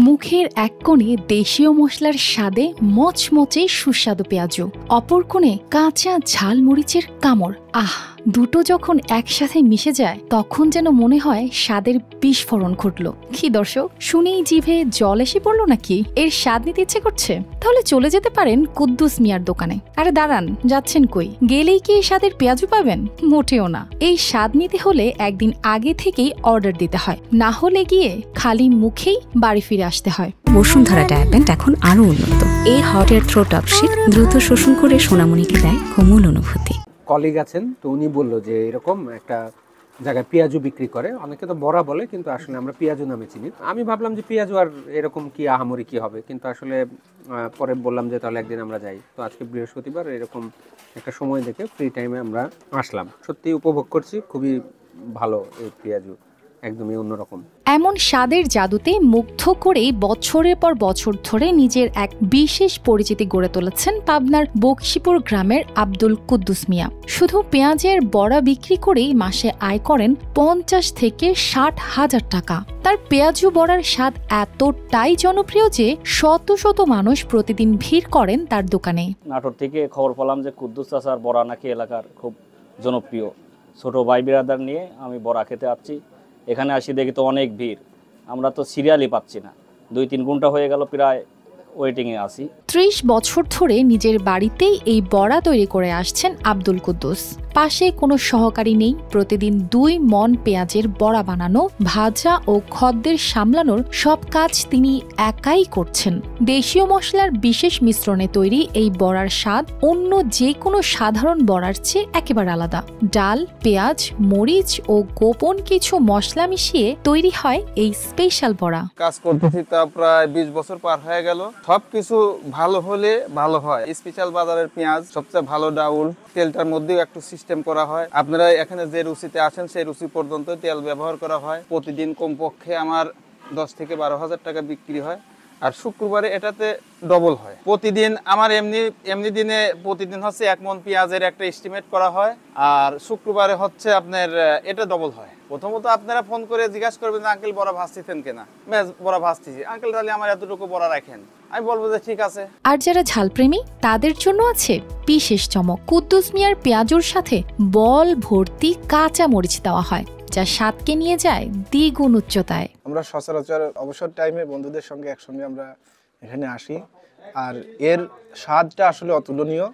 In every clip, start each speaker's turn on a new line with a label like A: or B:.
A: মুখের এক কোণে দেশীয় মশলার স্বাদে মচমচে সুস্বাদু পেঁয়াজু, অপর কোণে কাঁচা ঝাল মরিচের কামড়। আহ, দুটো যখন একসাথে মিশে যায় তখন যেন মনে হয় স্বাদের বিস্ফোরণ ঘটল। কি দর্শক, শুনেই জিভে জল এসে পড়লো নাকি? এর স্বাদ নিতে ইচ্ছে করছে? তাহলে চলে যেতে পারেন কুদ্দুস মিয়ার দোকানে। আরে দাঁড়ান, যাচ্ছেন কই? গেলেই কি এই স্বাদের পেঁয়াজু পাবেন? মোটেও না। এই স্বাদ নিতে হলে একদিন আগে থেকেই অর্ডার দিতে হয়, না হলে গিয়ে খালি মুখেই বাড়ি ফিরে আসতে হয়।
B: বসুন্ধরা ডায়াপেন্ট এখন আরো উন্নত। এই হট এয়ার থ্রো টপশিট দ্রুত শোষণ করে সোনামণিকে দেয় কোমল অনুভূতি।
C: কলিগ আছেন, তো উনি বললো যে এরকম একটা জায়গায় পেঁয়াজু বিক্রি করে। অনেকে তো বড়া বলে, কিন্তু আসলে আমরা পেঁয়াজু নামে চিনি। আমি ভাবলাম যে পেঁয়াজু আর এরকম কি আহামরি কি হবে, কিন্তু আসলে পরে বললাম যে তাহলে একদিন আমরা যাই। তো আজকে বৃহস্পতিবার, এরকম একটা সময় দেখে ফ্রি টাইমে আমরা আসলাম। সত্যি উপভোগ করছি, খুবই ভালো এই পেঁয়াজু, একদমই অন্যরকম।
A: এমন স্বাদের জাদুতে মুগ্ধ করেই বছরের পর বছর ধরে নিজের এক বিশেষ পরিচিতি গড়ে তুলেছেন পাবনার বকশীপুর গ্রামের আব্দুল কুদ্দুস মিয়া। শুধু পেঁয়াজের বড়া বিক্রি করেই মাসে আয় করেন 50 থেকে 60 হাজার টাকা। তার পেঁয়াজু বড়ার স্বাদ এতটাই জনপ্রিয় যে শত শত মানুষ প্রতিদিন ভিড় করেন তার দোকানে।
D: নাটোর থেকে খবর পেলাম যে কুদ্দুস চাচার বড়া নাকি এলাকার খুব জনপ্রিয়। ছোট ভাই বিরাদার নিয়ে আমি বড়া খেতে আসছি। এখানে আসি দেখি তো অনেক ভিড়, আমরা তো সিরিয়ালই পাচ্ছি না। 2-3 ঘন্টা হয়ে গেল প্রায় ওয়েটিংয়ে আসি।
A: 30 বছর ধরে নিজের বাড়িতেই এই বড়া তৈরি করে আসছেন আব্দুল কুদ্দুস। পাশে কোনো সহকারী নেই। প্রতিদিন 2 মণ পেঁয়াজের বড়া বানানো, ভাজা ও খদ্দের সামলানোর সব কাজ তিনি একাই করছেন। দেশীয় মশলার বিশেষ মিশ্রণে তৈরি এই বড়ার স্বাদ অন্য যে কোনো সাধারণ বড়ার চেয়ে একেবারে আলাদা। ডাল, পেঁয়াজ, মরিচ ও গোপন কিছু মশলা মিশিয়ে তৈরি হয় এই স্পেশাল বড়া।
E: কাজ করতেছি তা প্রায় 20 বছর পার হয়ে গেল। সবকিছু ভালো হলে ভালো হয়। স্পেশাল বাজারের পেঁয়াজ সবচেয়ে ভালো। ডাউল তেলটার মধ্যেও একটু সিস্টেম করা হয়। আপনারা এখানে যে রুচিতে আসেন সেই রুচি পর্যন্ত তেল ব্যবহার করা হয়। প্রতিদিন কমপক্ষে আমার 10 থেকে 12 হাজার টাকা বিক্রি হয়। আর শুক্রবারে এটাতে ডবল হয়। প্রতিদিন আমার এমনি দিনে প্রতিদিন হচ্ছে 1 মণ পেঁয়াজের একটা এস্টিমেট করা হয়। আর শুক্রবারে হচ্ছে আপনার এটা ডবল হয়। প্রথমত আপনারা ফোন করে জিজ্ঞাসা করবেন যে আঙ্কেল বড়া ভাজতেছেন কিনা। বড়া ভাজতেছি আঙ্কেল, তাহলে আমার এতটুকু বড়া রাখেন। আমি বলবো যে ঠিক আছে।
A: আর যারা ঝালপ্রেমী তাদের জন্য আছে বিশেষ চমক। কুদ্দুস মিয়ার পেঁয়াজুর সাথে বল ভর্তি কাঁচা মরিচ দেওয়া হয়, যা স্বাদকে নিয়ে যায় দ্বিগুণ উচ্চতায়।
E: আমরা সচরাচর অবসর টাইমে বন্ধুদের সঙ্গে একসঙ্গে আমরা এখানে আসি, আর এর স্বাদটা আসলে অতুলনীয়,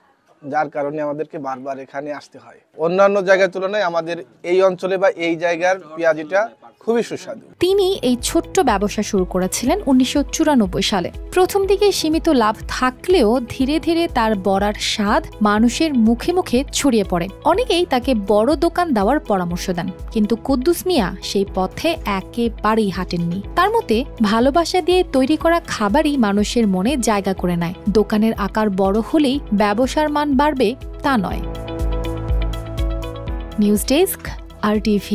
E: যার কারণে আমাদেরকে বারবার এখানে আসতে হয়। অন্যান্য জায়গার তুলনায় আমাদের এই অঞ্চলে বা এই জায়গার পেঁয়াজিটা খুবই সুস্বাদু।
A: তিনি এই ছোট্ট ব্যবসা শুরু করেছিলেন 1994 সালে। প্রথম দিকে সীমিত লাভ থাকলেও ধীরে ধীরে তার বড়ার স্বাদ মানুষের মুখে মুখে ছড়িয়ে পড়ে। অনেকেই তাকে বড় দোকান দেওয়ার পরামর্শ দেন, কিন্তু কুদ্দুস মিয়া সেই পথে একেবারেই হাঁটেননি। তার মতে ভালোবাসা দিয়ে তৈরি করা খাবারই মানুষের মনে জায়গা করে নেয়। দোকানের আকার বড় হলেই ব্যবসার মান বাড়বে তা নয়। News desk, RTV।